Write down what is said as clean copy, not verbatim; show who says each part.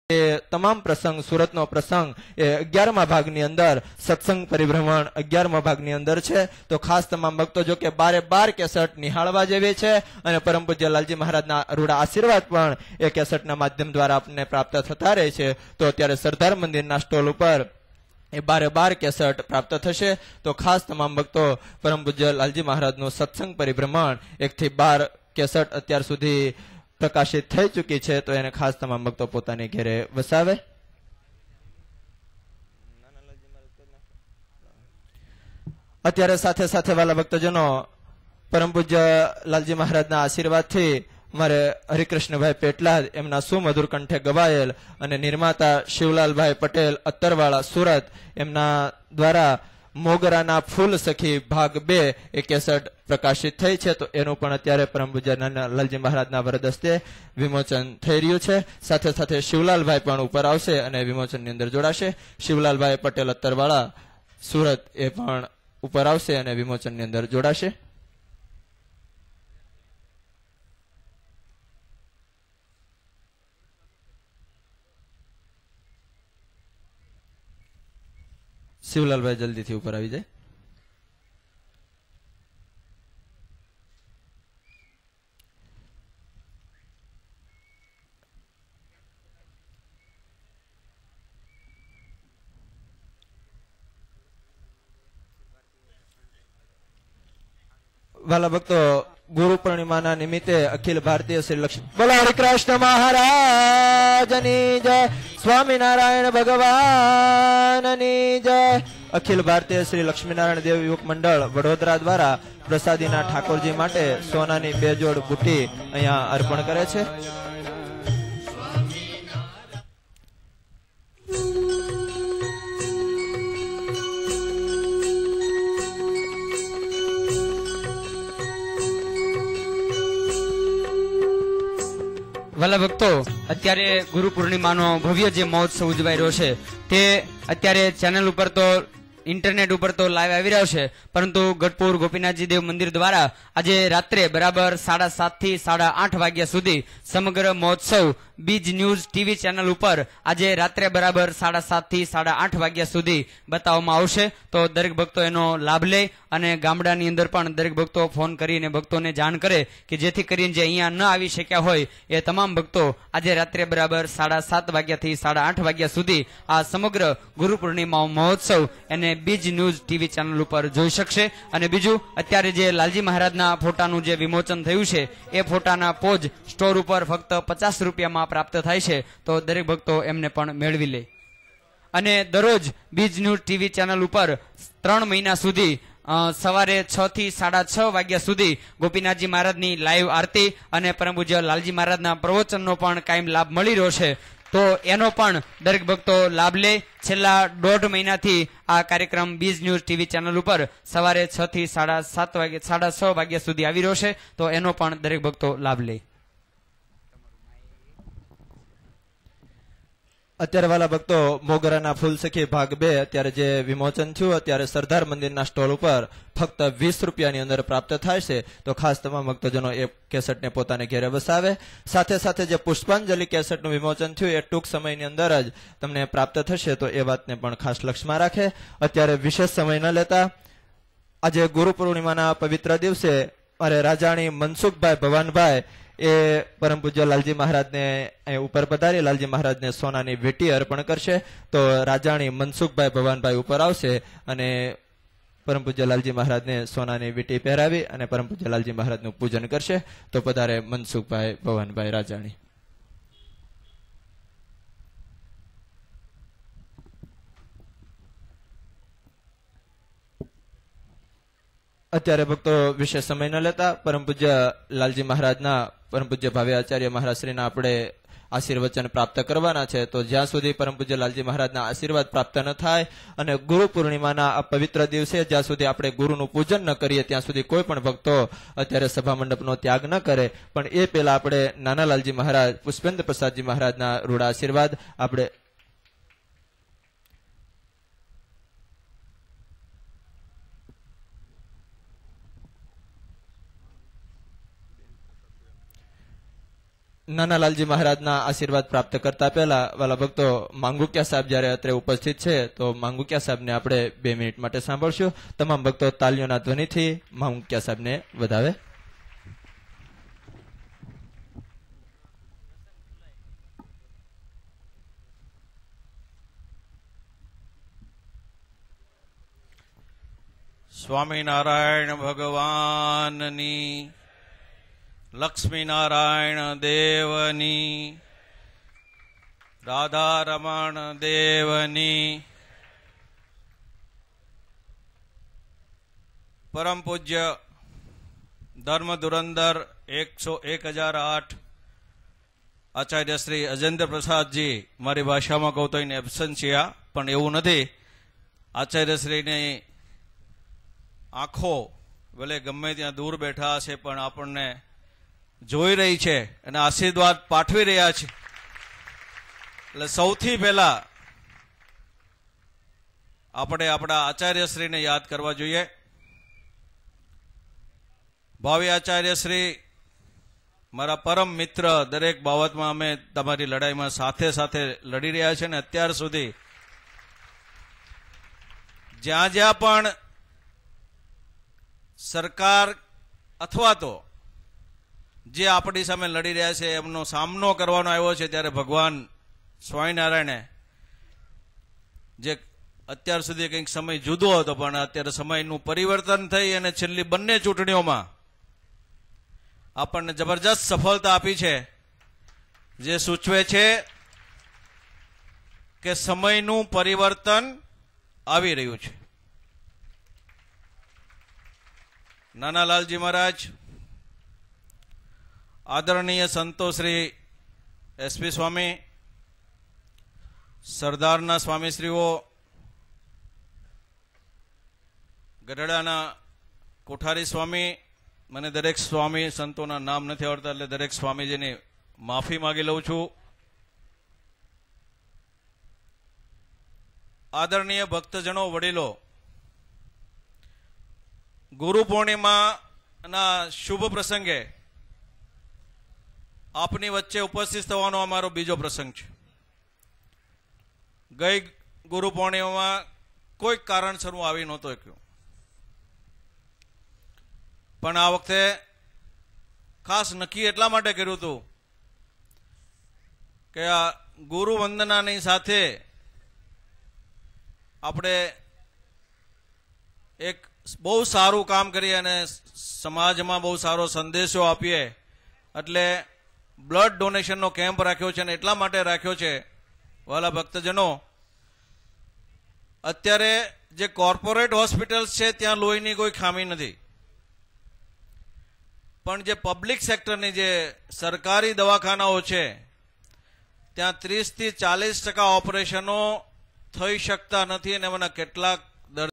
Speaker 1: તમામ પ્રસંગ સુરતનો પ્રસંગ એ 11મા ભાગની અંદર સત્સંગ પરિભ્રમણ 11મા ભાગની અંદર છે તો ખાસ તમામ ભક્તો જો કે 12 કેસેટ નિહાળવા જેવી છે અને પરમ પૂજ્ય લાલજી મહારાજના રૂડા આશીર્વાદ પણ એ કેસેટના માધ્યમ દ્વારા આપને પ્રાપ્ત થતા રહે છે તો અત્યારે સરદાર મંદિરના સ્ટોલ ઉપર એ 12 કેસેટ પ્રાપ્ત થશે તો ખાસ તમામ ભક્તો પરમ પૂજ્ય લાલજી મહારાજનું સત્સંગ પરિભ્રમણ 1 થી 12 કેસેટ અત્યાર સુધી પ્રકાશિત થઈ ચૂકી છે તો એને ખાસ તમામ ભક્તો પોતાની ઘરે વસાવે અત્યારે સાથે સાથે વાલા ભક્તજનો પરમ પૂજ્ય લાલજી મહારાજના આશીર્વાદથી મારે હરિકૃષ્ણભાઈ પેટલાદ એમના સુમધુર કંઠે ગવાયેલ અને નિર્માતા શિવલાલભાઈ પટેલ અત્તરવાળા સુરત એમના દ્વારા મોગરાના ફૂલ સખી ભાગ 2 એ કેસેટ પ્રકાશિત થઈ છે તો એનું પણ અત્યારે પરમ પૂજ્ય લાલજી મહારાજના વરદ હસ્તે વિમોચન થઈ રહ્યું છે સાથે સાથે શિવલાલભાઈ પણ ઉપર આવશે અને વિમોચનની અંદર જોડાશે શિવલાલભાઈ પટેલ અત્તરવાળા સુરત એ પણ ઉપર આવશે અને વિમોચનની અંદર જોડાશે શિવલાલભાઈ જલ્દીથી ઉપર આવી જાય વાલા ભક્તો ગુરુ પૂર્ણિમાના નિમિત્તે અખિલ ભારતીય શ્રી લક્ષ્મી બોલો હરિકૃષ્ણ મહારાજની જય સ્વામિનારાયણ ભગવાનની જય અખિલ ભારતીય શ્રી લક્ષ્મીનારાયણ દેવ યુવક મંડળ વડોદરા દ્વારા પ્રસાદીના ઠાકોરજી માટે સોનાની 2 જોડ બુટ્ટી અહીંયા અર્પણ કરે છે
Speaker 2: વાલા ભક્તો અત્યારે ગુરુ પૂર્ણિમાનો ભવ્ય જે મહોત્સવ ઉજવાઈ રહ્યો છે તે અત્યારે ચેનલ ઉપર તો ઇન્ટરનેટ ઉપર તો લાઈવ આવી રહ્યો છે પરંતુ ગઢપુર ગોપીનાથજી દેવ મંદિર દ્વારા આજે રાત્રે બરાબર 7:30 થી 8:30 વાગ્યા સુધી સમગ્ર મહોત્સવ બીજ ન્યૂઝ ટીવી ચેનલ ઉપર આજે રાત્રે બરાબર 7:30 થી 8:30 વાગ્યા સુધી બતાવવામાં આવશે તો દરેક ભક્તો એનો લાભ લે અને ગામડાની અંદર પણ દરેક ભક્તો ફોન કરીને ભક્તોને જાણ કરે કે જેથી કરીને જે અહીંયા ન આવી શક્યા હોય એ તમામ ભક્તો આજે રાત્રે બરાબર 7:30 વાગ્યાથી 8:30 વાગ્યા સુધી આ સમગ્ર ગુરુ પૂર્ણિમા મહોત્સવ એને બીજ ન્યૂઝ ટીવી ચેનલ ઉપર જોઈ શકશે અને બીજું અત્યારે જે લાલજી મહારાજના ફોટાનું જે વિમોચન થયું છે એ ફોટાના પોજ સ્ટોર ઉપર ફક્ત 50 રૂપિયામાં પ્રાપ્ત થાય છે તો દરેક ભક્તો એમને પણ મેળવી લે અને દરરોજ બીજ ન્યૂઝ ટીવી ચેનલ ઉપર 3 મહિના સુધી સવારે 6 થી 6:30 વાગ્યા સુધી ગોપીનાથજી મહારાજની લાઈવ આરતી અને પરમ પૂજ્ય લાલજી મહારાજના પ્રવચનનો પણ કાયમ લાભ મળી રહ્યો છે તો એનો પણ દરેક ભક્તો લાભ લે છેલ્લા 1.5 મહિનાથી આ કાર્યક્રમ બીજ ન્યૂઝ ટીવી ચેનલ ઉપર સવારે 6 થી 6:30 વાગ્યા સુધી આવી રહ્યો છે તો એનો પણ દરેક ભક્તો લાભ લે
Speaker 1: અત્યારે વાલા ભક્તો મોગરાના ફૂલ સખી ભાગ 2 અત્યારે જે વિમોચન થયું અત્યારે સરદાર મંદિરના સ્ટોલ ઉપર ફક્ત 20 રૂપિયાની અંદર પ્રાપ્ત થાય છે તો ખાસ તમામ ભક્તજનો એ કેસેટને પોતાને ઘેરે વસાવે સાથે સાથે જે પુષ્પાંજલિ કેસેટનું વિમોચન થયું એ ટૂંક સમયની અંદર જ તમને પ્રાપ્ત થશે તો એ વાતને પણ ખાસ લક્ષમાં રાખે અત્યારે વિશેષ સમય ન લેતા આજે ગુરુ પૂર્ણિમાના પવિત્ર દિવસે મારે રાજાણી મનસુખભાઈ ભવાનભાઈ એ પરમ પૂજ્ય લાલજી મહારાજને ઉપર પધારી લાલજી મહારાજને સોનાની વીંટી અર્પણ કરશે તો રાજાણી મનસુખભાઈ ભવાનભાઈ ઉપર આવશે અને પરમ પૂજ્ય લાલજી મહારાજને સોનાની વીંટી પહેરાવી અને પરમ પૂજ્ય લાલજી મહારાજનું પૂજન કરશે તો પધારે મનસુખભાઈ ભવાનભાઈ રાજાણી અત્યારે ભક્તો વિશે સમય ન લેતા પરમ પૂજ્ય લાલજી મહારાજના પરમ પૂજ્ય ભાવે આચાર્ય મહારાજશ્રીના આપણે આશીર્વચન પ્રાપ્ત કરવાના છે તો જ્યાં સુધી પરમ પૂજ્ય લાલજી મહારાજના આશીર્વાદ પ્રાપ્ત ન થાય અને ગુરુ પૂર્ણિમાના આ પવિત્ર દિવસે જ્યાં સુધી આપણે ગુરુનું પૂજન ન કરીએ ત્યાં સુધી કોઈ પણ ભક્તો અત્યારે સભા મંડપનો ત્યાગ ન કરે પણ એ પહેલા આપણે નાના લાલજી મહારાજ પુષ્પેન્દ્ર પ્રસાદજી મહારાજના રૂડા આશીર્વાદ આપણે નાના લાલજી મહારાજના આશીર્વાદ પ્રાપ્ત કરતા પહેલા વાલા ભક્તો માંગુકિયા સાહેબ જયારે અત્રે ઉપસ્થિત છે તો માંગુકિયા સાહેબને આપણે 2 મિનિટ માટે સાંભળશું. તમામ ભક્તો તાલીઓના ધ્વનિથી માંગુકિયા સાહેબને વધાવે.
Speaker 3: સ્વામિનારાયણ ભગવાનની, લક્ષ્મીનારાયણ દેવની, રાધારમણ દેવની, પરમ પૂજ્ય ધર્મ ધુરંધર 1008 આચાર્ય શ્રી અજેન્દ્ર પ્રસાદજી, મારી ભાષામાં કહું તો એને એબ્સન્સિયા, પણ એવું નથી. આચાર્યશ્રીની આંખો ભલે ગમે ત્યાં દૂર બેઠા હશે પણ આપણને જોઈ રહી છે અને આશીર્વાદ પાઠવી રહ્યા છે. એટલે સૌથી પહેલા આપણે આપણા આચાર્યશ્રીને યાદ કરવા જોઈએ. ભાવિ આચાર્યશ્રી મારા પરમ મિત્ર, દરેક બાબતમાં અમે તમારી લડાઈમાં સાથે સાથે લડી રહ્યા છે. અને અત્યાર સુધી જ્યાં જ્યાં પણ સરકાર અથવા તો જે આપણી સામે લડી રહ્યા છે એમનો સામનો કરવાનો આવ્યો છે, ત્યારે ભગવાન સ્વામિનારાયણે જે અત્યાર સુધી કંઈક સમય જુદો હતો પણ અત્યારે સમયનું પરિવર્તન થઈ અને છેલ્લી બંને ચૂંટણીઓમાં આપણને જબરજસ્ત સફળતા આપી છે, જે સૂચવે છે કે સમયનું પરિવર્તન આવી રહ્યું છે. નાના લાલજી મહારાજ, આદરણીય સંતો શ્રી એસપી સ્વામી, સરદારના સ્વામીશ્રીઓ, ગઢડાના કોઠારી સ્વામી, મને દરેક સ્વામી સંતોના નામ નથી આવડતા એટલે દરેક સ્વામીજીની માફી માંગી લઉં છું. આદરણીય ભક્તજનો, વડીલો, ગુરુ પૂર્ણિમાના શુભ પ્રસંગે આપની વચ્ચે ઉપસ્થિત થવાનો અમારો બીજો પ્રસંગ છે. ગઈ ગુરુ પૂર્ણિમામાં કોઈ કારણસર હું આવી નહોતો શક્યો, પણ આ વખતે ખાસ નક્કી એટલા માટે કર્યું હતું કે આ ગુરુ વંદનાની સાથે આપણે એક બહુ સારું કામ કરીએ અને સમાજમાં બહુ સારો સંદેશો આપીએ. એટલે બ્લડ ડોનેશનનો કેમ્પ રાખ્યો છે. અને એટલા માટે રાખ્યો છે, વાલા ભક્તજનો, અત્યારે જે કોર્પોરેટ હોસ્પિટલ્સ છે ત્યાં લોહીની કોઈ ખામી નથી, પણ જે પબ્લિક સેક્ટરની જે સરકારી દવાખાનાઓ છે ત્યાં 30 થી 40% ઓપરેશનો થઈ શકતા નથી અને એમાંના કેટલાક